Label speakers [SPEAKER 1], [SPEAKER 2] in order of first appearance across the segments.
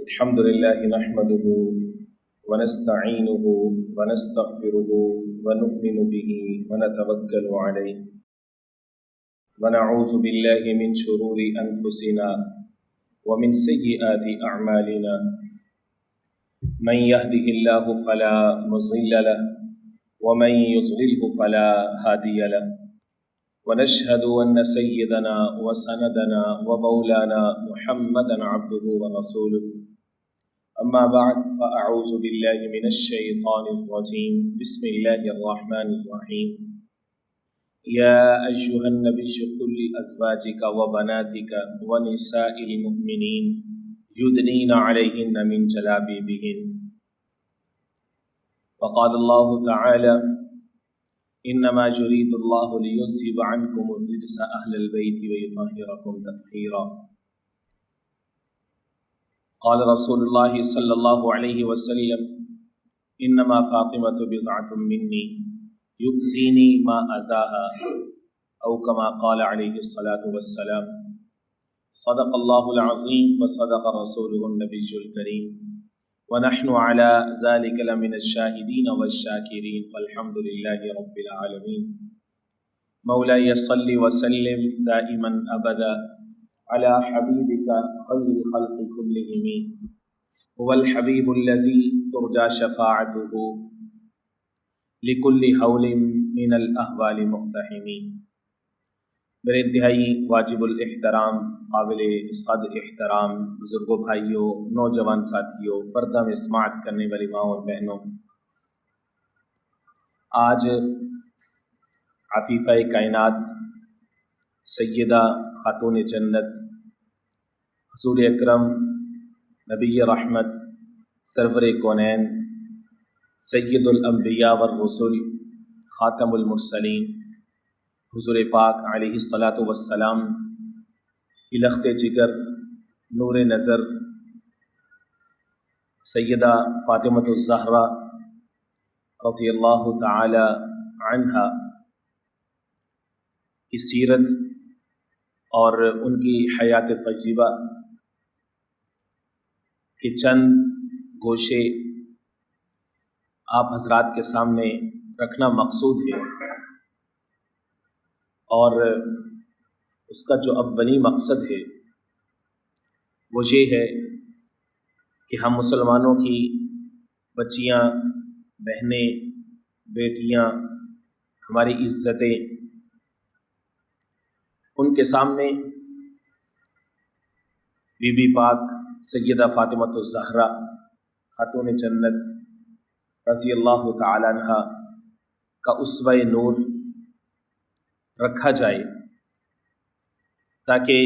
[SPEAKER 1] الحمد لله نحمده ونستعينه ونستغفره ونؤمن به ونتوكل عليه ونعوذ بالله من شرور أنفسنا ومن سيئات أعمالنا من يهده الله فلا مضل له ومن يضلله فلا هادي له ونشهد أن سيدنا وسندنا ومولانا محمدا عبده ورسوله أما بعد فأعوذ بالله من الشيطان الرجيم بسم الله الرحمن الرحيم يا أيها النبي قل لأزواجك وبناتك ونساء المؤمنين يدنين عليهن من جلابيبهن وقال الله تعالى إنما يريد الله ليذهب عنكم الرجس أهل البيت ويطهركم تطهيرا قال رسول الله صلى الله عليه وسلم إنما فاطمة بضعة مني يؤذيني ما أذاها أو كما قال عليه الصلاة والسلام صدق الله العظيم وصدق رسوله النبي الكريم ونحن على ذلك لمن الشاهدين والشاكرين والحمد لله رب العالمين مولاي صل وسلم دائما أبدا على حبيبك خير الخلق كلهم هو الحبيب الذي ترجى شفاعته لكل حول من الأهوال مقتحم. میرے انتہائی واجب الاحترام قابل صد احترام بزرگوں بھائیوں نوجوان ساتھیوں پردہ میں سماعت کرنے والی ماں اور بہنوں، آج عفیفہ کائنات سیدہ خاتون جنت حضور اکرم نبی رحمت سرور کونین سید الانبیاء والرسل خاتم المرسلین حضور پاک علیہ الصلاۃ والسلام کی لخت جگر نور نظر سیدہ فاطمۃ الزہرا رضی اللہ تعالی عنہا کی سیرت اور ان کی حیات طیبہ کے چند گوشے آپ حضرات کے سامنے رکھنا مقصود ہے، اور اس کا جو اولی مقصد ہے وہ یہ ہے کہ ہم مسلمانوں کی بچیاں، بہنیں، بیٹیاں، ہماری عزتیں ان کے سامنے بی بی پاک سیدہ فاطمۃ الزہرا خاتون جنت رضی اللہ تعالی عنہا کا اسوہ نور رکھا جائے، تاکہ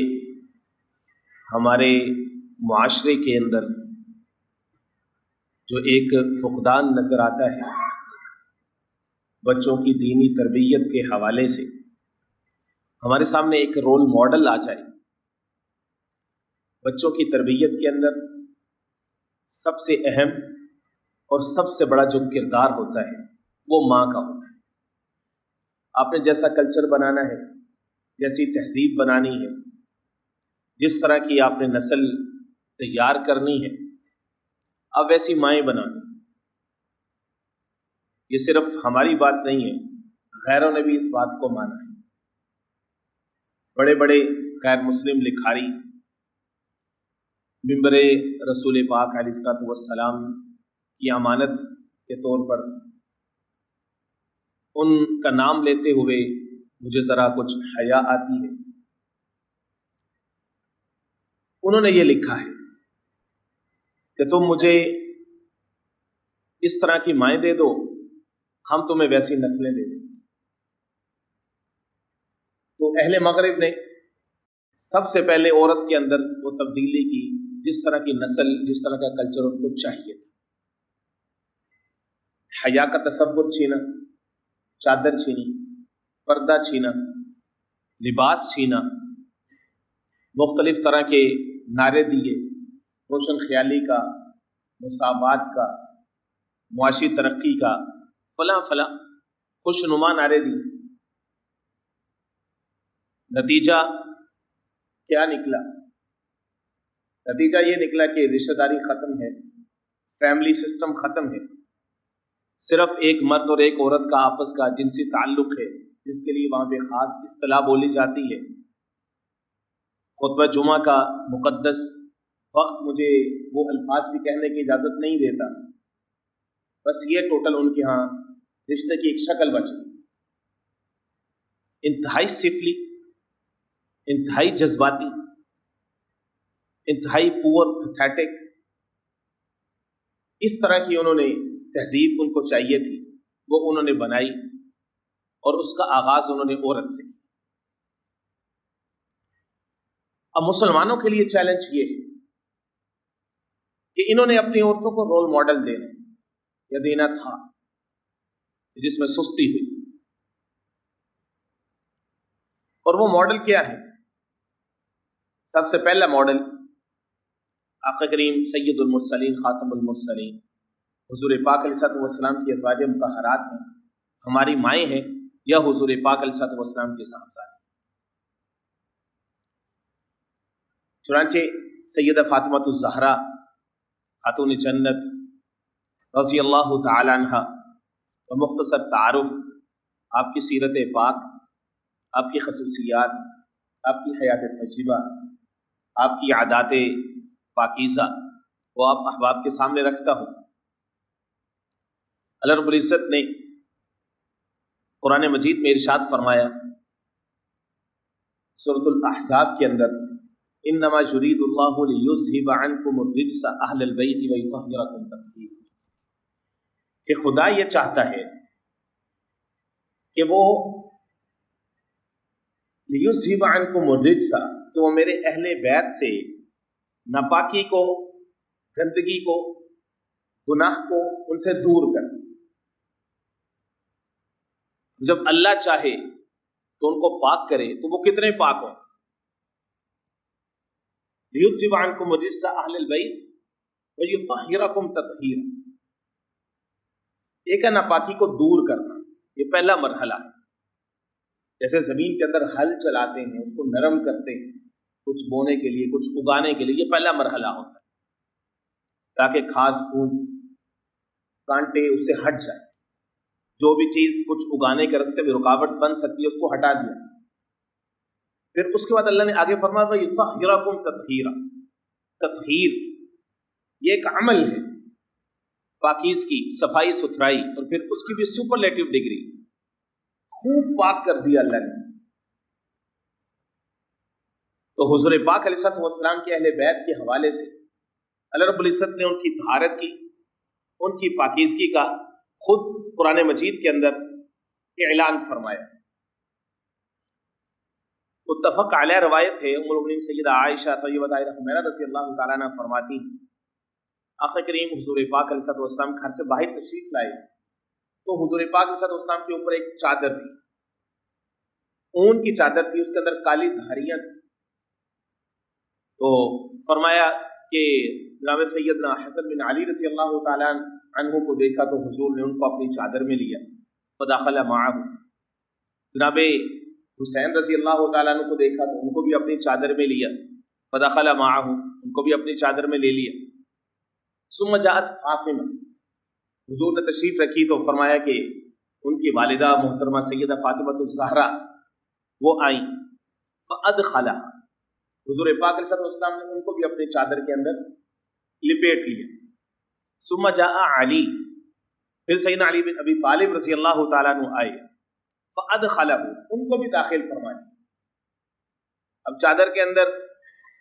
[SPEAKER 1] ہمارے معاشرے کے اندر جو ایک فقدان نظر آتا ہے بچوں کی دینی تربیت کے حوالے سے، ہمارے سامنے ایک رول ماڈل آ جائے۔ بچوں کی تربیت کے اندر سب سے اہم اور سب سے بڑا جو کردار ہوتا ہے وہ ماں کا ہوتا ہے۔ آپ نے جیسا کلچر بنانا ہے، جیسی تہذیب بنانی ہے، جس طرح کی آپ نے نسل تیار کرنی ہے، اب ویسی مائیں بنا دیں۔ یہ صرف ہماری بات نہیں ہے، غیروں نے بھی اس بات کو مانا ہے۔ بڑے بڑے غیر مسلم لکھاری منبر رسول پاک علیہ الصلوۃ والسلام کی امانت کے طور پر ان کا نام لیتے ہوئے مجھے ذرا کچھ حیا آتی ہے۔ انہوں نے یہ لکھا ہے کہ تم مجھے اس طرح کی مائیں دے دو، ہم تمہیں ویسی نسلیں دے دیں۔ تو اہل مغرب نے سب سے پہلے عورت کے اندر وہ تبدیلی کی، جس طرح کی نسل، جس طرح کا کلچر ان کو چاہیے تھا۔ حیا کا تصور چھینا، چادر چھینی، پردہ چھینا، لباس چھینا، مختلف طرح کے نعرے دیے، روشن خیالی کا، مساوات کا، معاشی ترقی کا، فلاں فلاں خوشنما نعرے دیے۔ نتیجہ کیا نکلا؟ نتیجہ یہ نکلا کہ رشتہ داری ختم ہے، فیملی سسٹم ختم ہے، صرف ایک مرد اور ایک عورت کا آپس کا جنسی تعلق ہے، جس کے لیے وہاں پہ خاص اصطلاح بولی جاتی ہے۔ خطبہ جمعہ کا مقدس وقت مجھے وہ الفاظ بھی کہنے کی اجازت نہیں دیتا، بس یہ ٹوٹل ان کے ہاں رشتے کی ایک شکل بچ گئی، انتہائی سفلی، انتہائی جذباتی، انتہائی پور پیتھیٹک، اس طرح کی انہوں نے تہذیب ان کو چاہیے تھی وہ انہوں نے بنائی، اور اس کا آغاز انہوں نے عورت سے کیا۔ اب مسلمانوں کے لیے چیلنج یہ ہے کہ انہوں نے اپنی عورتوں کو رول ماڈل دینا یا دینا تھا جس میں سستی ہوئی، اور وہ ماڈل کیا ہے؟ سب سے پہلا ماڈل آقا کریم سید المرسلین خاتم المرسلین حضور پاک علیہ الصلوۃ والسلام کی ازواج مطہرات ہیں، ہماری مائیں ہیں، یا حضور پاک علیہ الصلوۃ والسلام کے صاحبزادے۔ چنانچہ سیدہ فاطمہ الزہرا خاتون جنت رضی اللہ تعالی عنہا و مختصر تعارف، آپ کی سیرت پاک، آپ کی خصوصیات، آپ کی حیات تجربہ، آپ کی عادات پاکیزہ وہ آپ احباب کے سامنے رکھتا ہوں۔ اللہ رب العزت نے قرآن مجید میں ارشاد فرمایا سورۃ الاحزاب کے اندر، انما یرید اللہ لیذھب عنکم الرجس اہل البیت ویطہرکم تطہیرا، کہ خدا یہ چاہتا ہے کہ وہ لیذھب عنکم الرجس، کہ وہ میرے اہل بیت سے ناپاکی کو، گندگی کو، گناہ کو ان سے دور کر۔ جب اللہ چاہے تو ان کو پاک کرے تو وہ کتنے پاک ہوں۔ لیذھب عنکم الرجس اہل البیت ویطہرکم تطہیرا، ایک ہے ناپاکی کو دور کرنا، یہ پہلا مرحلہ ہے۔ جیسے زمین کے اندر ہل چلاتے ہیں، اس کو نرم کرتے ہیں، کچھ بونے کے لیے، کچھ اگانے کے لیے، یہ پہلا مرحلہ ہوتا ہے، تاکہ گھاس پھوس کانٹے اس سے ہٹ جائے، جو بھی چیز کچھ اگانے کے راستے میں رکاوٹ بن سکتی ہے اس کو ہٹا دیا۔ پھر اس کے بعد اللہ نے آگے فرمایا وَيُطَهِّرَكُمْ تَطْهِيرًا، تطہیر یہ ایک عمل ہے، پاکیزگی، صفائی ستھرائی، اور پھر اس کی بھی سپرلیٹو ڈگری، خوب پاک کر دیا اللہ نے۔ تو حضور پاک علیہ الصلوۃ والسلام کے اہل بیت کے حوالے سے اللہ رب العزت نے ان کی طہارت کی، ان کی پاکیزگی کا خود قرآن مجید کے اندر اعلان فرمایا۔ متفق علیہ روایت ہے، ام المؤمنین سیدہ عائشہ طیبہ طاہرہ حمیرہ رضی اللہ تعالیٰ عنہ فرماتی ہیں، آقا کریم حضور پاک علیہ الصلوۃ والسلام گھر سے باہر تشریف لائے تو حضور پاک علیہ الصلوۃ والسلام کے اوپر ایک چادر تھی، اون کی چادر تھی، اس کے اندر کالی دھاریاں تھیں۔ تو فرمایا کہ جناب سیدنا حسن بن علی رضی اللہ تعالیٰ عنہ کو دیکھا تو حضور نے ان کو اپنی چادر میں لیا، فدخل معہ۔ جناب حسین رضی اللہ تعالیٰ عنہ کو دیکھا تو ان کو بھی اپنی چادر میں لیا، فدخل معہ، ان کو بھی اپنی چادر میں لے لیا۔ ثم جاءت فاطمہ، حضور نے تشریف رکھی تو فرمایا کہ ان کی والدہ محترمہ سیدہ فاطمہ الزہرا وہ آئیں، فادخلها، حضور پاک علیہ السلام نے ان کو بھی اپنے چادر کے اندر لپیٹ لیا۔ ثم جاء علی، پھر سیدنا علی بن ابی طالب رضی اللہ تعالیٰ عنہ آئے، فادخلہ، ان کو بھی داخل فرمایا۔ اب چادر کے اندر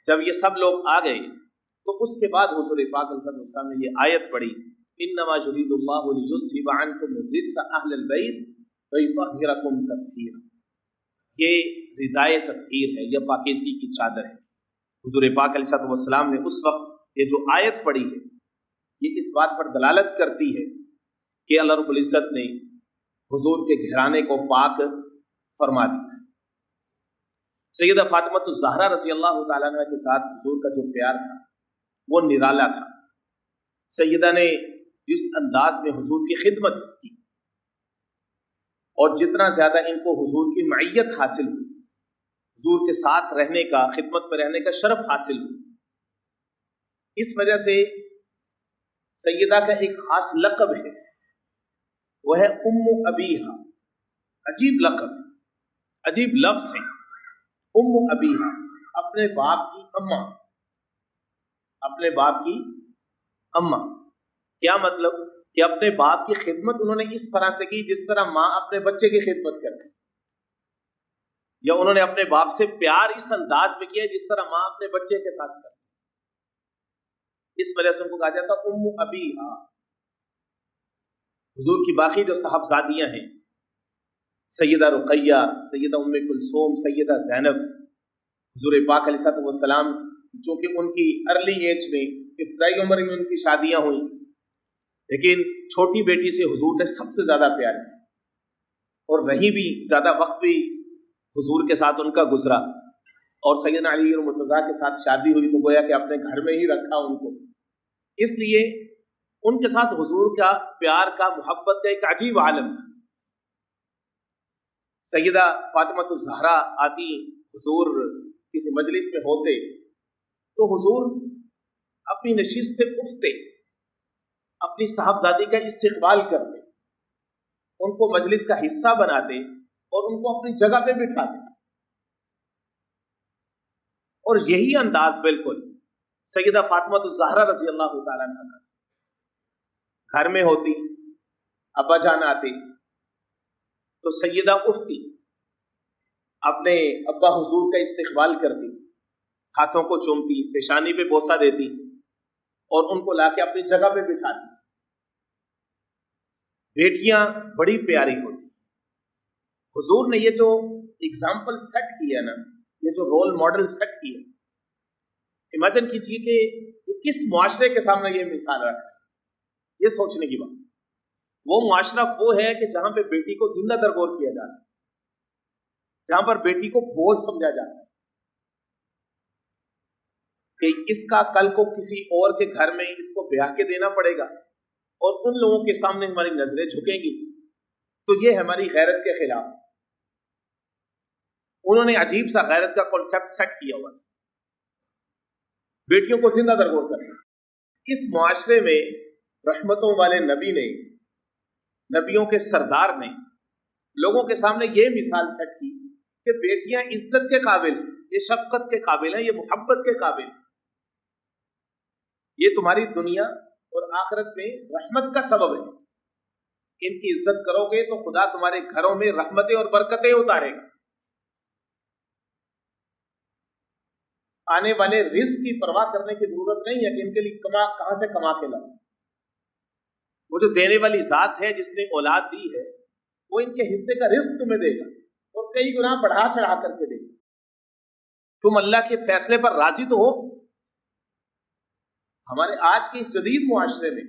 [SPEAKER 1] جب یہ سب لوگ آ گئے تو اس کے بعد حضور پاک علیہ السلام نے یہ آیت پڑھی، انما یرید اللہ لیذھب عنکم الرجس اہل البیت ویطہرکم تطہیرا، یہ ردائے تطہیر ہے، یہ پاکیزگی کی چادر ہے۔ حضور پاک علیہ السلام نے اس وقت یہ جو آیت پڑھی ہے یہ اس بات پر دلالت کرتی ہے کہ اللہ رب العزت نے حضور کے گھرانے کو پاک فرما دیا۔ سیدہ فاطمہ الزہرا رضی اللہ تعالیٰ عنہ کے ساتھ حضور کا جو پیار تھا وہ نرالا تھا۔ سیدہ نے جس انداز میں حضور کی خدمت کی اور جتنا زیادہ ان کو حضور کی معیت حاصل ہوئی، حضور کے ساتھ رہنے کا، خدمت میں رہنے کا شرف حاصل ہوئی، اس وجہ سے سیدہ کا ایک خاص لقب ہے، وہ ہے ام ابیہا۔ عجیب لقب، عجیب لفظ ہے، ام ابیہا، اپنے باپ کی اماں، اپنے باپ کی اماں۔ کیا مطلب کہ اپنے باپ کی خدمت انہوں نے اس طرح سے کی جس طرح ماں اپنے بچے کی خدمت کرتی، یا انہوں نے اپنے باپ سے پیار اس انداز میں کیا جس طرح ماں اپنے بچے کے ساتھ کرتی۔ اس وجہ سے ان کو کہا جاتا ام ابیہا۔ حضور کی باقی جو صاحبزادیاں ہیں، سیدہ رقیہ، سیدہ ام کلثوم، سیدہ زینب، حضور پاک علیہ السلام جو کہ ان کی ارلی ایج میں، ابتدائی عمر میں ان کی شادیاں ہوئیں، لیکن چھوٹی بیٹی سے حضور نے سب سے زیادہ پیار کیا اور رہی بھی زیادہ وقت بھی حضور کے ساتھ ان کا گزرا، اور سیدنا علی اور مرتضیٰ کے ساتھ شادی ہوئی تو گویا کہ اپنے گھر میں ہی رکھا ان کو۔ اس لیے ان کے ساتھ حضور کا پیار کا، محبت کا ایک عجیب عالم تھا۔ سیدہ فاطمہ الزہرا آتی، حضور کسی مجلس میں ہوتے تو حضور اپنی نشست سے اٹھتے، اپنی صاحبزادی کا استقبال کرتے، ان کو مجلس کا حصہ بناتے اور ان کو اپنی جگہ پہ بٹھاتے۔ اور یہی انداز بالکل سیدہ فاطمہ الزہرا رضی اللہ تعالیٰ عنہ کا، گھر میں ہوتی، ابا جان آتے تو سیدہ اٹھتی، اپنے ابا حضور کا استقبال کرتی، ہاتھوں کو چومتی، پیشانی پہ بوسہ دیتی اور ان کو لا کے اپنی جگہ پہ بٹھاتی۔ بیٹیاں بڑی پیاری ہوتی۔ حضور نے یہ جو اگزامپل سیٹ کیا نا، یہ جو رول ماڈل سیٹ کیا، امیجن کیجئے کہ یہ کس معاشرے کے سامنے یہ مثال رکھا ہے۔ یہ سوچنے کی بات، وہ معاشرہ وہ ہے کہ جہاں پہ بیٹی کو زندہ درگور کیا جاتا ہے، جہاں پر بیٹی کو بوجھ سمجھا جاتا ہے کہ اس کا کل کو کسی اور کے گھر میں اس کو بیاہ کے دینا پڑے گا اور ان لوگوں کے سامنے ہماری نظریں جھکیں گی، تو یہ ہماری غیرت کے خلاف۔ انہوں نے عجیب سا غیرت کا کانسیپٹ سیٹ کیا ہوا، بیٹیوں کو زندہ درگور کرنا۔ اس معاشرے میں رحمتوں والے نبی نے، نبیوں کے سردار نے لوگوں کے سامنے یہ مثال سیٹ کی کہ بیٹیاں عزت کے قابل ہیں، یہ شفقت کے قابل ہیں، یہ محبت کے قابل ہیں، یہ تمہاری دنیا اور آخرت میں رحمت کا سبب ہے۔ ان کی عزت کرو گے تو خدا تمہارے گھروں میں رحمتیں اور برکتیں اتارے گا۔ آنے والے رزق کی پرواہ کرنے کی ضرورت نہیں ہے کہ ان کے لیے کہاں سے کما کے لاؤ۔ وہ جو دینے والی ذات ہے، جس نے اولاد دی ہے، وہ ان کے حصے کا رزق تمہیں دے گا اور کئی گنا بڑھا چڑھا کر کے دے گا۔ تم اللہ کے فیصلے پر راضی تو ہو۔ ہمارے آج کے جدید معاشرے میں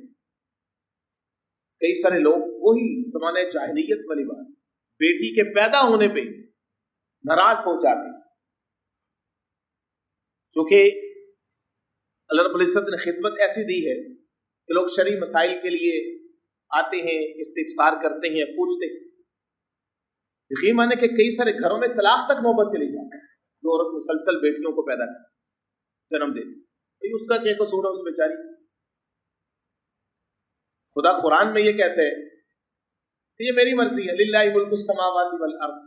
[SPEAKER 1] کئی سارے لوگ وہی زمانے جاہلیت والی بات، بیٹی کے پیدا ہونے پہ ناراض ہو جاتے ہیں، کیونکہ اللہ رب العزت نے خدمت ایسی دی ہے کہ لوگ شرعی مسائل کے لیے آتے ہیں، استفسار کرتے ہیں، پوچھتے ہیں۔ یقین مانے کہ کئی سارے گھروں میں طلاق تک نوبت چلی جاتی ہے، جو عورت مسلسل بیٹیوں کو پیدا کرتی، جنم دیتی، تو اس کا کیا قصور ہے اس بیچاری؟ خدا قرآن میں یہ کہتے ہیں کہ یہ میری مرضی ہے، للہ ملک السماوات والارض،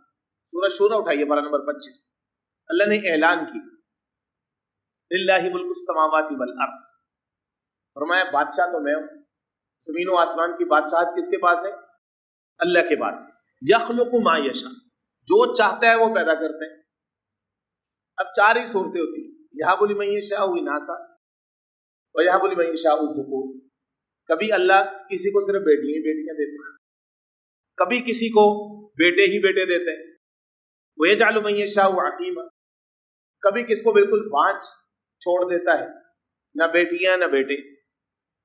[SPEAKER 1] سورہ شورى اٹھائیے پارہ نمبر 25۔ اللہ نے اعلان کی للہ ملک السماوات والارض، فرمایا بادشاہ تو میں ہوں، زمین و آسمان کی بادشاہت کس کے پاس ہے؟ اللہ کے پاس ہے۔ یخلق ما یشاء، جو چاہتا ہے وہ پیدا کرتے ہیں۔ اب چار ہی صورتیں ہوتی ہیں، یہب لمن یشاء اناثا ویہب لمن یشاء الذکور۔ کبھی اللہ کسی کو صرف بیٹیاں ہی بیٹیاں دیتے ہیں، کبھی کسی کو بیٹے ہی بیٹے دیتے ہیں، ویجعل من یشاء عقیما، کبھی کس کو بالکل بانجھ چھوڑ دیتا ہے، نہ بیٹیاں نہ بیٹے۔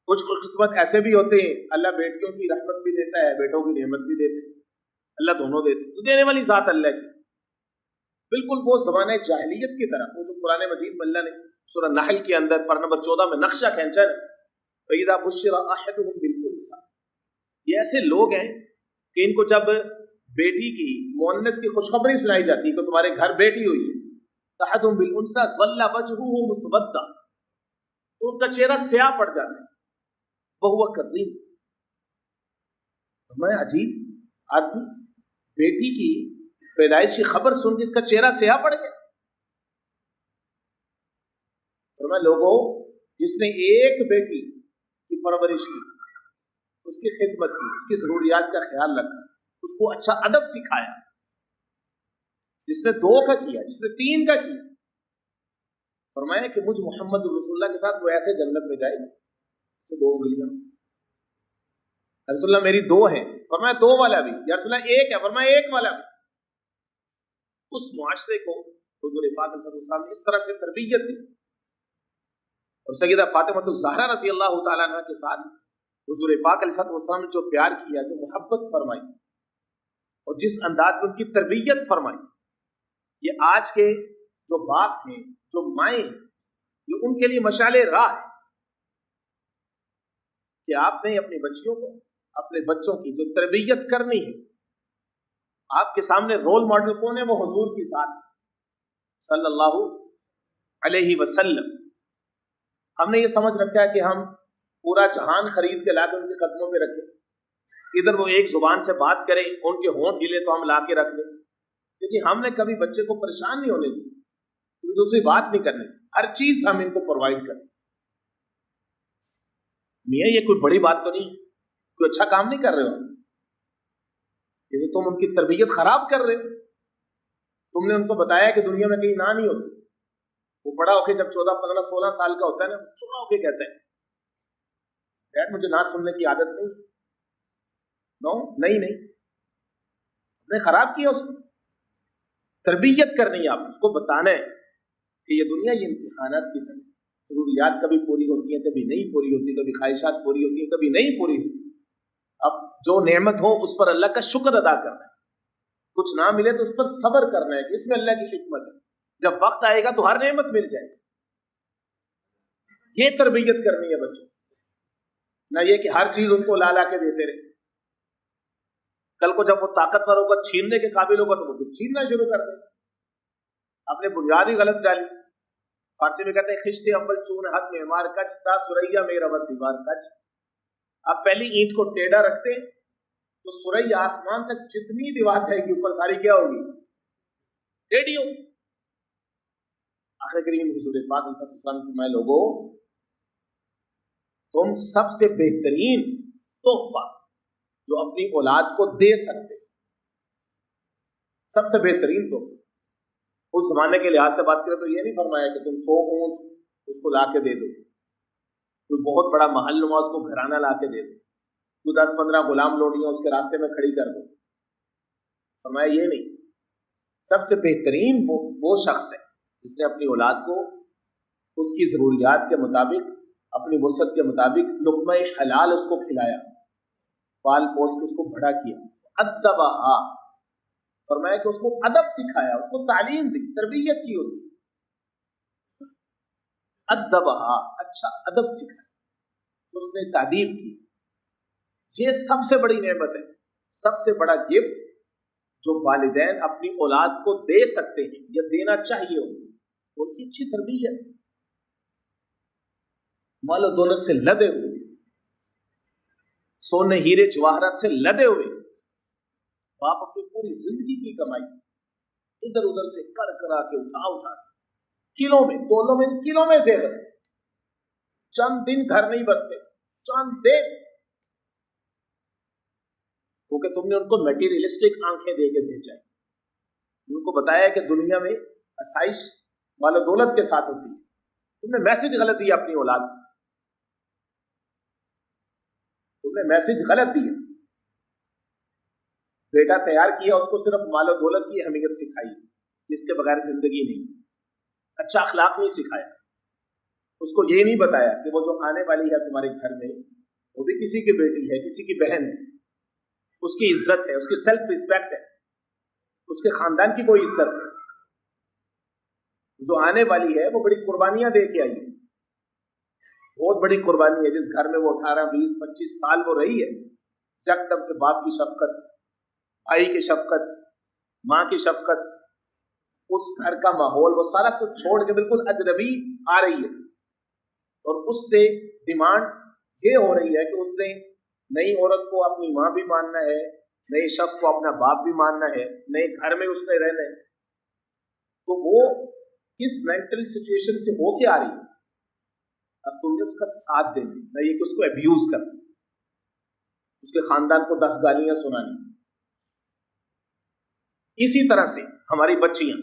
[SPEAKER 1] کچھ خوش قسمت ایسے بھی ہوتے ہیں اللہ بیٹیوں کی رحمت بھی دیتا ہے، بیٹوں کی نعمت بھی دیتے ہیں، اللہ دونوں دیتے ہیں، تو دینے والی ذات اللہ کی، بالکل وہ زمانہ جاہلیت کی طرح۔ وہ جو قرآن مجید میں اللہ نے سورہ نحل کے اندر پر نمبر 14 میں نقشہ کھینچا ہے، فَإِذَا بُشِّرَ أَحَدُهُم بِالْأُنثىٰ، یہ ایسے لوگ ہیں کہ ان کو جب بیٹی کی، مؤنث کی خوشخبری سنائی جاتی ہے کہ تمہارے گھر بیٹی ہوئی ہے، أَحَدُهُم بِالْأُنثىٰ ظَلَّ وَجْهُهُ مُسْوَدًّا، تو ان ان کا چہرہ سیاہ پڑ جاتا ہے. بہو کظیم. میں عجیب آدمی بیٹی کی پیدائش کی خبر سن کے اس کا چہرہ سیاہ پڑ گیا. فرمایا لوگوں جس نے ایک بیٹی کی پرورش کی, اس کی خدمت کی, اس کی ضروریات کا خیال رکھا, اس کو اچھا ادب سکھایا, جس نے 2 کا کیا, جس نے 3 کا کیا, فرمایا کہ مجھ محمد رسول اللہ کے ساتھ وہ ایسے جنت میں جائے گی 2 انگلیاں. رسول اللہ میری 2 ہیں. فرمایا 2 والا بھی. یا رسول اللہ 1 ہے. فرمایا 1 والا بھی. اس معاشرے کو حضور پاک صلی اللہ علیہ وسلم نے اس طرح سے تربیت دی. اور سیدہ فاطمہ الزہرا رضی اللہ تعالیٰ عنہ کے ساتھ حضور پاک علیہ السلام نے جو پیار کیا, جو محبت فرمائی, اور جس انداز میں ان کی تربیت فرمائی, یہ آج کے جو باپ ہیں, جو مائیں ہیں, یہ ان کے لیے مشعل راہ ہے کہ آپ نے اپنی بچیوں کو, اپنے بچوں کی جو تربیت کرنی ہے, آپ کے سامنے رول ماڈل کون ہے؟ وہ حضور کی ذات صلی اللہ علیہ وسلم. ہم نے یہ سمجھ رکھا ہے کہ ہم پورا جہان خرید کے لا کے ان کے قدموں پہ رکھیں, ادھر وہ ایک زبان سے بات کریں, ان کے ہونٹ ہلے تو ہم لا کے رکھ دیں. کیونکہ ہم نے کبھی بچے کو پریشان نہیں ہونے دی, کوئی دوسری بات نہیں کرنی, ہر چیز ہم ان کو پرووائڈ کریں. میاں یہ کوئی بڑی بات تو نہیں, کوئی اچھا کام نہیں کر رہے ہو, یہ تو تم ان کی تربیت خراب کر رہے ہو. تم نے ان کو بتایا کہ دنیا میں کہیں نہ نہیں ہوتی. وہ بڑا ہو کے جب 14, 15, 16 سال کا ہوتا ہے نا, چوڑا ہو کے کہتا ہے ڈیڈ مجھے نہ سننے کی عادت نہیں. نو نہیں, آپ نے خراب کیا اس کو. تربیت کرنی ہے, آپ اس کو بتانا ہے کہ یہ دنیا یہ امتحانات کی طرح, ضروریات کبھی پوری ہوتی ہیں, کبھی نہیں پوری ہوتی, کبھی خواہشات پوری ہوتی ہیں, کبھی نہیں پوری ہوتی. اب جو نعمت ہو اس پر اللہ کا شکر ادا کرنا ہے, کچھ نہ ملے تو اس پر صبر کرنا ہے, اس میں اللہ کی حکمت ہے. جب وقت آئے گا تو ہر نعمت مل جائے گی. یہ تربیت کرنی ہے بچوں, نہ یہ کہ ہر چیز ان کو لا لا کے دیتے رہے. کل کو جب وہ طاقتور ہوگا, چھیننے کے قابل ہوگا, تو وہ پھر چھیننا شروع کر دیں. آپ نے بنیاد ہی غلط ڈالی. فارسی میں کہتے ہیں خشتے اول چون حد میں مار کچ تا سریا میں ربت دیوار کچ. آپ پہلی اینٹ کو ٹیڑھا رکھتے ہیں تو سورئی آسمان تک جتنی دیوار جائے گی اوپر ساری کیا ہوگی؟ ٹیڑھی ہوگی. آخر کریم حضور پاک صلی اللہ علیہ وسلم فرمائے لوگوں تم سب سے بہترین تحفہ جو اپنی اولاد کو دے سکتے, سب سے بہترین تحفہ. اس زمانے کے لحاظ سے بات کریں تو یہ نہیں فرمایا کہ تم 100 اونٹ اس کو لا کے دے دو, کوئی بہت بڑا محل نما اس کو گھرانہ لا کے دے دو, کوئی 10-15 غلام لوٹیاں اس کے راستے میں کھڑی کر دو. فرمایا یہ نہیں, سب سے بہترین وہ شخص ہے جس نے اپنی اولاد کو اس کی ضروریات کے مطابق, اپنی وسعت کے مطابق لقمہ حلال اس کو کھلایا, پال پوس کے اس کو بڑا کیا. ادبہا, فرمایا کہ اس کو ادب سکھایا, اس کو تعلیم دی, تربیت کی اس کی. ادبہا, اچھا ادب سکھایا, اس نے تعلیم کی. یہ سب سے بڑی نعمت ہے, سب سے بڑا گفٹ جو والدین اپنی اولاد کو دے سکتے ہیں یا دینا چاہیے ان کی اچھی تربیت. مال و دولت سے لدے ہوئے, سونے ہیرے جواہرات سے لدے ہوئے باپ اپنی پوری زندگی کی کمائی ادھر ادھر سے کر کرا کے اٹھا کے کلوں میں, تولوں میں, کلوں میں زیور, چند دن گھر نہیں بستے, چند دن, کیونکہ تم نے ان کو میٹیریلسٹک آنکھیں دے کے بھیجا ہے. ان کو بتایا کہ دنیا میں آسائش مال و دولت کے ساتھ ہوتی ہے. تم نے میسج غلط دیا اپنی اولاد کو, تم نے میسج غلط دیا. بیٹا تیار کیا, اس کو صرف مال و دولت کی اہمیت سکھائی, اس کے بغیر زندگی نہیں. اچھا اخلاق نہیں سکھایا, اس کو یہ نہیں بتایا کہ وہ جو آنے والی ہے تمہارے گھر میں وہ بھی کسی کی بیٹی ہے, کسی کی بہن ہے, اس کی عزت ہے, اس کی سیلف ریسپیکٹ ہے, اس کے خاندان کی کوئی عزت ہے. جو آنے والی ہے وہ بڑی قربانیاں دے کے آئی ہے, بہت بڑی قربانی ہے. جس گھر میں وہ 18, 20, 25 سال وہ رہی ہے, جب تک سے باپ کی شفقت, بھائی کی شفقت, ماں کی شفقت, اس گھر کا ماحول, وہ سارا کچھ چھوڑ کے بالکل اجنبی آ رہی ہے. اور اس سے ڈیمانڈ یہ ہو رہی ہے کہ اس نے نئی عورت کو اپنی ماں بھی ماننا ہے، نئے شخص کو اپنا باپ بھی ماننا ہے، نئے گھر میں اس نے رہنا ہے. تو وہ کس مینٹل سچویشن سے ہو کے آ رہی ہے؟ اب تم نے اس کا ساتھ دینا، نہ یہ کہ اس کو ابیوز کرنا، اس کے خاندان کو 10 گالیاں سنانی. اسی طرح سے ہماری بچیاں،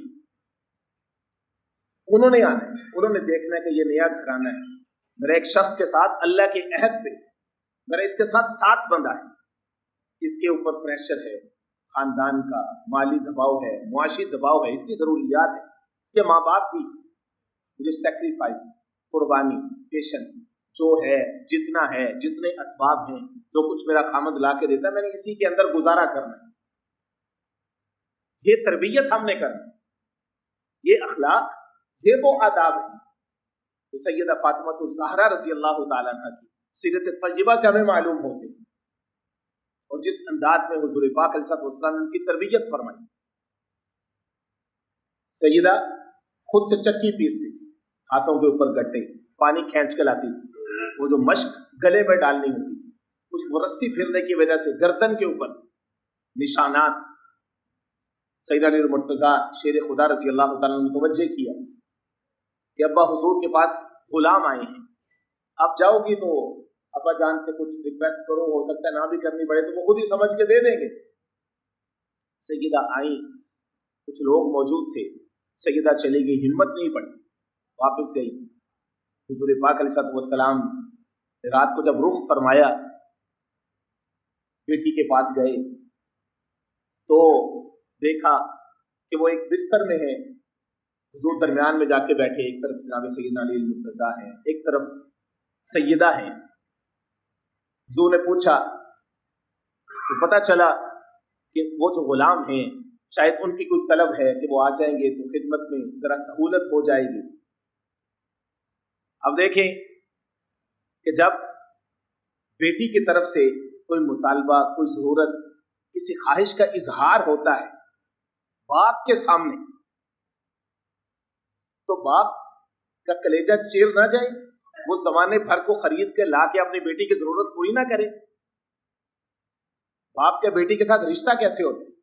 [SPEAKER 1] انہوں نے آنا ہے، انہوں نے دیکھنا ہے کہ یہ نیا گھرانہ ہے، میرا ایک شخص کے ساتھ اللہ کے عہد پہ میرا اس کے ساتھ بندھا ہے، اس کے اوپر پریشر ہے، خاندان کا مالی دباؤ ہے، معاشی دباؤ ہے، اس کی ضروریات ہے، اس کے ماں باپ بھی مجھے سیکریفائس، قربانی، پیشنس جو ہے، جتنا ہے، جتنے اسباب ہیں، جو کچھ میرا خامد لا کے دیتا ہے، میں نے اسی کے اندر گزارا کرنا ہے. یہ تربیت ہم نے کرنا ہے، یہ اخلاق، یہ وہ آداب ہیں جو سیدہ فاطمہ الزہرا رضی اللہ تعالیٰ عنہ کی سیرت طیبہ سے ہمیں معلوم ہوتے ہیں، اور جس انداز میں حضور پاک علیہ السلام نے کی تربیت فرمائی. سیدہ خود سے چکی پیستی تھی، ہاتھوں کے اوپر گٹے، پانی کھینچ کے لاتی تھی، وہ جو مشق گلے میں ڈالنی ہوتی تھی، اس رسی پھرنے کی وجہ سے گردن کے اوپر نشانات. سیدنا علی المرتضیٰ شیر خدا رضی اللہ تعالیٰ نے متوجہ کیا کہ ابا حضور کے پاس غلام آئے ہیں، آپ جاؤ گی تو ابا جان سے کچھ ریکویسٹ کرو، ہو سکتا ہے نہ بھی کرنی پڑے تو وہ خود ہی سمجھ کے دے دیں گے. سیدہ آئیں، کچھ لوگ موجود تھے، سیدہ چلی گئی، ہمت نہیں پڑی، واپس گئی. حضور پاک علیہ السلام رات کو جب رخ فرمایا، بیٹی کے پاس گئے تو دیکھا کہ وہ ایک بستر میں ہے، حضور درمیان میں جا کے بیٹھے، ایک طرف جناب سیدنا علی المرتضیٰ ہیں، ایک طرف سیدہ ہیں. حضور نے پوچھا تو پتہ چلا کہ وہ جو غلام ہیں شاید ان کی کوئی طلب ہے کہ وہ آ جائیں گے تو خدمت میں ذرا سہولت ہو جائے گی. اب دیکھیں کہ جب بیٹی کی طرف سے کوئی مطالبہ، کوئی ضرورت، کسی خواہش کا اظہار ہوتا ہے باپ کے سامنے، تو باپ کا کلیجہ چیر نہ جائے، وہ زمانے بھر کو خرید کے لا کے اپنی بیٹی کی ضرورت پوری نہ کرے. باپ کے بیٹی کے ساتھ رشتہ کیسے ہوتا ہے؟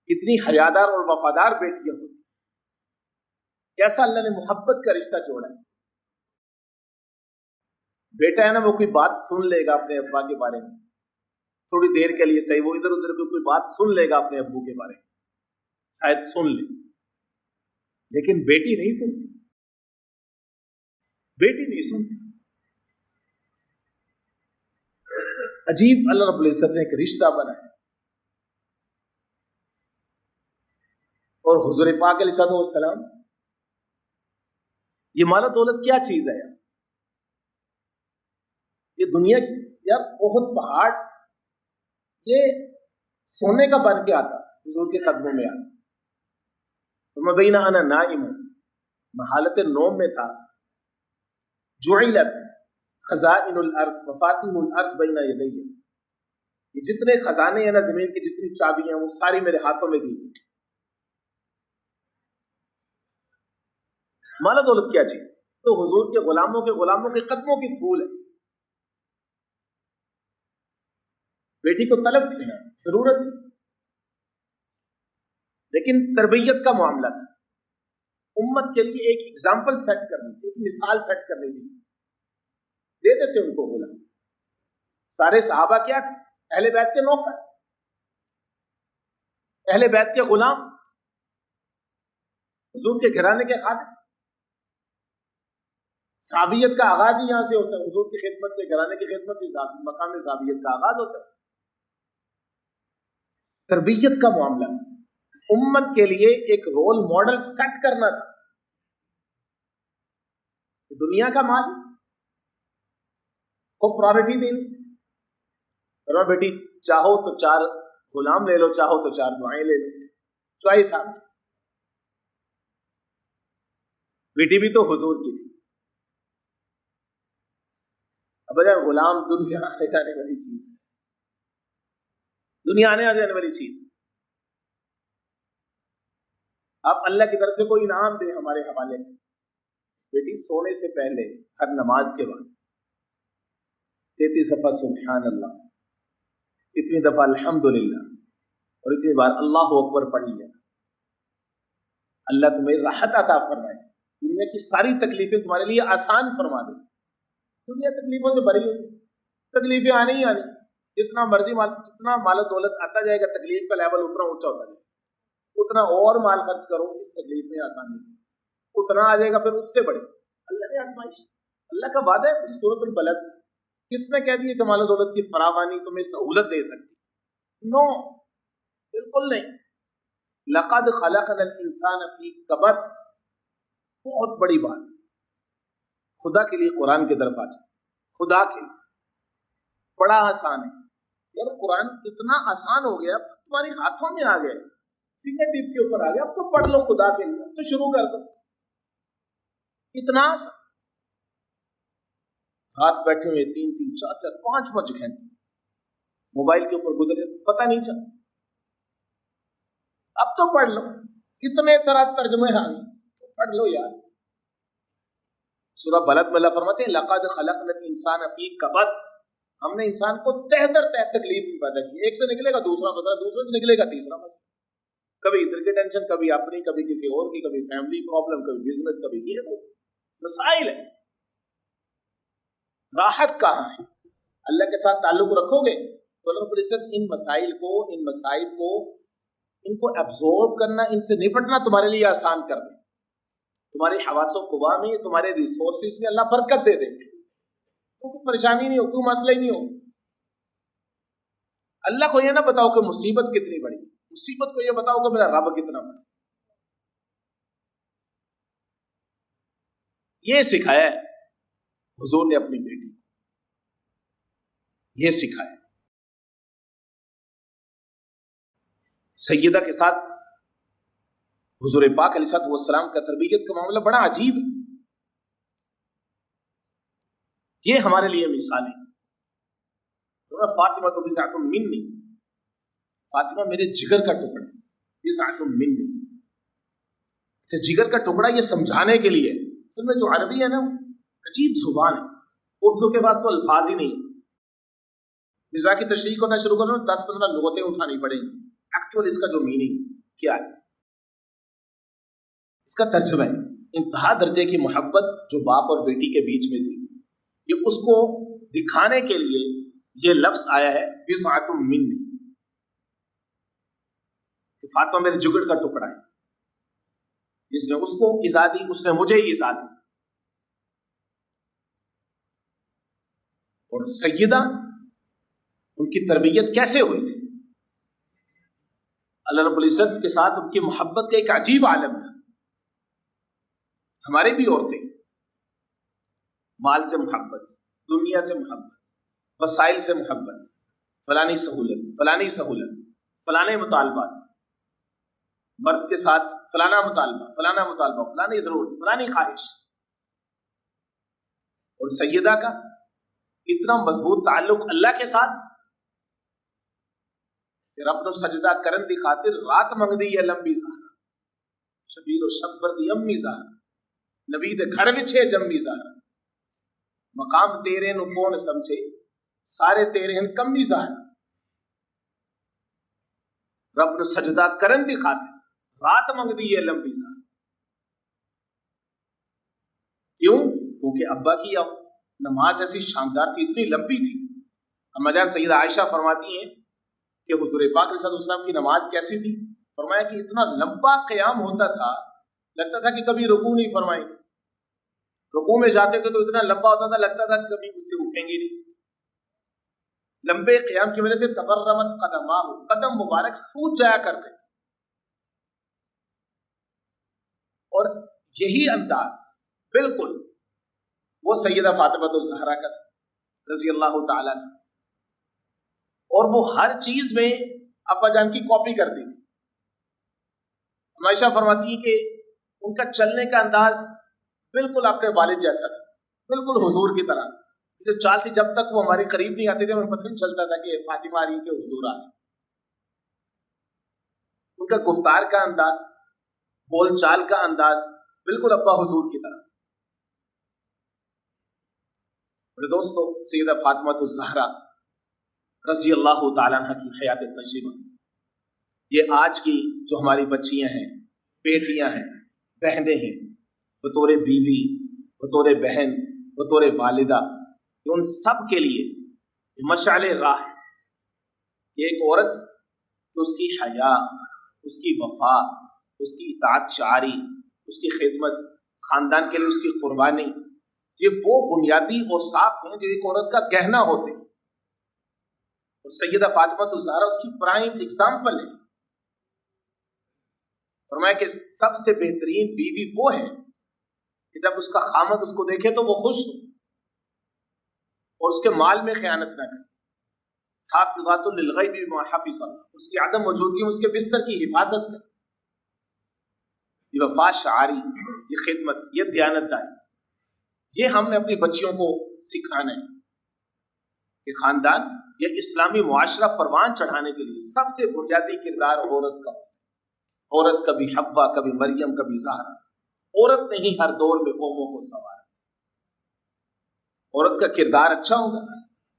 [SPEAKER 1] کتنی حیادار اور وفادار بیٹیاں ہوتی، کیسا اللہ نے محبت کا رشتہ جوڑا ہے. بیٹا ہے نا، وہ کوئی بات سن لے گا اپنے ابا کے بارے میں، تھوڑی دیر کے لیے صحیح، وہ ادھر ادھر کوئی بات سن لے گا اپنے ابو کے بارے میں، شاید سن لے، لیکن بیٹی نہیں سنتی، بیٹی نہیں سنتی. عجیب اللہ رب العزت نے ایک رشتہ بنایا. اور حضور پاک علیہ السلام، یہ مال و دولت کیا چیز ہے یار؟ یہ دنیا کی یار بہت پہاڑ، یہ سونے کا بن کے آتا حضور کے قدموں میں آتا. تو میں بین انا نائم، میں حالت نوم میں تھا. جعلت خزائن الارض مفاتیح الارض بین یدی، یہ جتنے خزانے ہیں نا زمین کی، جتنی چابیاں ہیں وہ ساری میرے ہاتھوں میں دی. مال و دولت کیا چیز؟ تو حضور کے غلاموں کے قدموں کی پھول ہے. بیٹی کو طلب تھی نا، ضرورت تھی، لیکن تربیت کا معاملہ تھا. امت کے لیے ایک ایگزامپل سیٹ کرنی تھی، ایک مثال سیٹ کرنی تھی، دے دیتے ان کو غلام. سارے صحابہ کیا تھے؟ اہل بیت کے نوکر، اہل بیت کے غلام، حضور کے گھرانے کے خادم. صحابیت کا آغاز ہی یہاں سے ہوتا ہے، حضور کی خدمت سے، گھرانے کی خدمت سے مقام صحابیت کا آغاز ہوتا ہے. تربیت کا معاملہ، امت کے لیے ایک رول ماڈل سیٹ کرنا تھا. دنیا کا مال کو پرائورٹی دینی، اور بیٹی چاہو تو 4 غلام لے لو، چاہو تو 4 دعائیں لے لو، چوائس آپ. بیٹی بھی تو حضور کی تھی. اب اگر غلام دنیا آنے جانے والی چیز ہے، دنیا آنے جانے والی چیز. آپ اللہ کی طرف سے کوئی انعام دیں ہمارے حوالے میں، بیٹی سونے سے پہلے ہر نماز کے بعد 33 دفعہ سبحان اللہ، اتنی دفعہ الحمدللہ اور اتنی بار اللہ اکبر پڑھ لیا۔ اللہ تمہیں راحت عطا فرمائے، دنیا کی ساری تکلیفیں تمہارے لیے آسان فرما دے۔ دنیا تکلیفوں سے بھری ہوئی، تکلیفیں آنی ہی آنی، جتنا مرضی جتنا مال و دولت آتا جائے گا تکلیف کا لیول اتنا اونچا ہوتا جائے گا، اتنا اور مال خرچ کرو اس تکلیف میں آسانی اتنا آ جائے گا، پھر اس سے بڑے اللہ نے آزمائش، اللہ کا وعدہ ہے سورۃ البلد۔ کس نے کہہ دیا کہ مال و دولت کی فراوانی تمہیں سہولت دے سکتی؟ نو، بالکل نہیں۔ لقد خلقنا الانسان فی کبد، بہت بڑی بات، خدا کے لیے قرآن کی طرف آ جائے، خدا کے لیے بڑا آسان ہے یار، قرآن اتنا آسان ہو گیا، اب تمہارے ہاتھوں میں آ گیا، فنگر ٹپ کے اوپر آ گیا، اب تو پڑھ لو خدا کے لیے، اب تو شروع کر دو، اتنا آسان۔ رات بیٹھے ہوئے 3 3 4 4 5 5 گھنٹے موبائل کے اوپر گزرے، پتہ نہیں چلا، اب تو پڑھ لو، کتنے طرح ترجمے آ گئے، پڑھ لو یار۔ سورہ بلد میں اللہ فرماتے ہیں لقد خلقنا الانسان فی کبد، ہم نے انسان کو تہ در تہ تکلیف میں پیدا کی، ایک سے نکلے گا دوسرا مسئلہ، دوسرے سے نکلے گا تیسرا مسئلہ، کبھی ادھر کی ٹینشن، کبھی اپنی، کبھی کسی اور کی، کبھی فیملی پرابلم، کبھی بزنس، کبھی یہ وہ مسائل ہے۔ راحت کہاں ہے؟ اللہ کے ساتھ تعلق رکھو گے تو اللہ رب العزت ان مسائل کو، ان مصائب کو، ان کو ایبزورب کرنا، ان سے نپٹنا تمہارے لیے آسان کر دے، تمہارے حواس و قوا میں، تمہارے ریسورسز میں اللہ برکت دے دے، کوئی پریشانی نہیں ہو، کوئی مسئلہ ہی نہیں ہو۔ اللہ کو یہ نہ بتاؤ کہ مصیبت کتنی بڑی، مصیبت کو یہ بتاؤ کہ میرا رب کتنا بڑا۔ یہ سکھایا ہے حضور نے اپنی بیٹی کو، یہ سکھایا۔ سیدہ کے ساتھ حضور پاک علیہ السلام کا تربیت کا معاملہ بڑا عجیب ہے، یہ ہمارے لیے مثال ہے۔ فاطمہ تو بضعۃ منی، فاطمہ میرے جگر کا ٹکڑا، بضعۃ منی، اچھا جگر کا ٹکڑا یہ سمجھانے کے لیے، اصل میں جو عربی ہے نا عجیب زبان ہے، اردو کے پاس تو الفاظ ہی نہیں، مزاح کی تشریح کرنا شروع کرو 10 15 لغتیں اٹھانی پڑیں گی، ایکچوئل اس کا جو میننگ کیا ہے، اس کا ترجمہ ہے انتہا درجے کی محبت جو باپ اور بیٹی کے بیچ میں تھی، یہ اس کو دکھانے کے لیے یہ لفظ آیا ہے بضعۃ منی، کہ فاطمہ میرے جگر کا ٹکڑا ہے، جس نے اس کو ایذا دی، اس نے مجھے ایذا دی۔ اور سیدہ ان کی تربیت کیسے ہوئی تھی؟ اللہ رب العزت کے ساتھ ان کی محبت کا ایک عجیب عالم تھا۔ ہمارے بھی عورتیں مال سے محبت، دنیا سے محبت، وسائل سے محبت، فلانی سہولت، فلانی سہولت، فلانے مطالبات، مرد کے ساتھ فلانا مطالبہ، فلانا مطالبہ، فلانی ضرورت، فلانی خواہش، اور سیدہ کا اتنا مضبوط تعلق اللہ کے ساتھ کہ رب نو سجدہ کرن دی خاطر رات منگ دی ہے لمبی سہارا، شبیر و شبر دی امی سہارا، نبی دے گھر وچھے جمی سہارا، مقام تیرے نو کون سمجھے، سارے تیرے ہیں کمی سہارا، رب نو سجدہ کرن دی خاطر رات منگ دی ہے لمبی سہارا۔ کیوں؟ کیونکہ ابا کی نماز ایسی شاندار تھی، اتنی لمبی تھی۔ اما جان سیدہ عائشہ فرماتی ہیں کہ حضور پاک علیہ السلام کی نماز کیسی تھی؟ فرمایا کہ اتنا لمبا قیام ہوتا تھا، لگتا تھا کہ کبھی رکوع نہیں فرمائیں گے، رکوع میں جاتے تھے تو اتنا لمبا ہوتا تھا، لگتا تھا کہ کبھی مجھ سے اٹھیں گے نہیں۔ لمبے قیام کی وجہ سے تبرمت قدماہ، قدم مبارک سوج جایا کرتے، اور یہی انداز بالکل وہ سیدہ فاطمہ الزہرا کا تھا رضی اللہ تعالیٰ عنہ، اور وہ ہر چیز میں ابا جان کی کاپی کرتی تھی۔ عائشہ فرماتی ہے کہ ان کا چلنے کا انداز بالکل اپنے والد جیسا تھا، بالکل حضور کی طرح، جو چال تھی جب تک وہ ہمارے قریب نہیں آتے تھے ہمیں پتہ نہیں چلتا تھا کہ فاطمہ آ رہی ہے کہ حضور آ رہے۔ ان کا گفتار کا انداز، بول چال کا انداز بالکل ابا حضور کی طرح۔ میرے دوستو، سیدہ فاطمہ الزہرا رضی اللہ تعالیٰ عنہ کی حیات تجربہ، یہ آج کی جو ہماری بچیاں ہیں، بیٹیاں ہیں، بہنیں ہیں، بطور بیوی، بطور بہن، بطور والدہ، ان سب کے لیے مشعل راہ ہے کہ ایک عورت اس کی حیا، اس کی وفا، اس کی اطاعت شعاری، اس کی خدمت، خاندان کے لیے اس کی قربانی، یہ وہ بنیادی اوصاف ہیں جو ایک عورت کا گہنا ہوتے ہیں، اور سیدہ فاطمہ الزہرا اس کی پرائم ایگزامپل ہے۔ فرمایا کہ سب سے بہترین بیوی وہ ہے کہ جب اس کا خامد اس کو دیکھے تو وہ خوش ہو اور اس کے مال میں خیانت نہ کرے۔ حافظات للغیب بما حفظ اللہ، اس کی عدم موجودگی میں اس کے بستر کی حفاظت کرے۔ یہ وفا شعاری، یہ خدمت، یہ دیانتداری، یہ ہم نے اپنی بچیوں کو سکھانا ہے کہ خاندان یا اسلامی معاشرہ پروان چڑھانے کے لیے سب سے بنیادی کردار عورت کا، عورت کبھی حوا، کبھی مریم، کبھی زہرا، عورت نے ہی ہر دور میں قوموں کو سنوارا۔ عورت کا کردار اچھا ہوگا،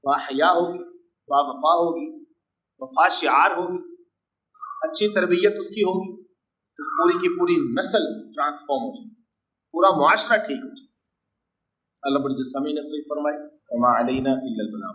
[SPEAKER 1] باحیا ہوگی، باوفا ہوگی، وفا شعار ہوگی، اچھی تربیت اس کی ہوگی، تو پوری کی پوری نسل ٹرانسفارم ہو جائے، پورا معاشرہ ٹھیک ہو جائے۔ اللہ بڑی سمیع نصیب فرمائے۔ وما علینا الا البلاغ۔